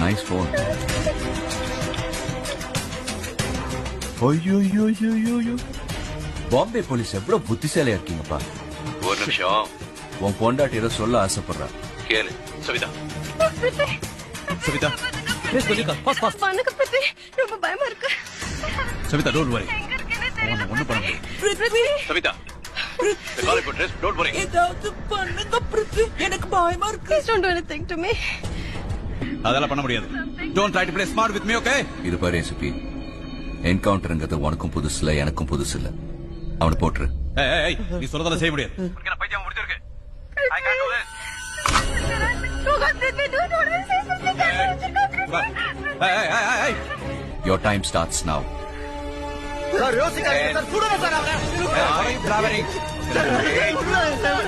Nice phone. ஐயோ, Bombay police எவ்வளவு புத்திசாலியா இருக்கீங்கப்பா. ஒரு நிமிஷம். உன் பொண்டாட்டி ஏதோ சொல்ல ஆசைப்படுறா. கேளு. சவிதா, சவிதா ப்ளீஸ் கொஞ்சம் பாஸ் வணக்கம் பிரித்தி, ரொம்ப பயமா இருக்கு. சவிதா டோன்ட் வரி, ஒண்ணும் பண்ண முடியாது. Savitha, the call for dress, don't worry. ஏதாவது பண்ணுங்க பிரித்தி, எனக்கு பயமா இருக்கு. Please don't do anything to me. அதெல்லாம் பண்ண முடியாது. Don't try to play smart with me, okay? இது பாரு எஸ்பி, என்கவுண்டர்ங்கிறது உனக்கும் புதுசு இல்ல, எனக்கும் புதுசு இல்ல. அவனை போட்டுரு. ஏய் நீ சொல்றதெல்லாம் செய்ய முடியாது. உனக்கு என்ன பைத்தியம் முடிஞ்சிருக்கு? I can't do this. Oh God, Prithvi, don't want to say something. Hey. Your time starts now. Sir யோசிக்காதீங்க சார், சுடுங்க சார் அவரை. Why are you blabbering? Sir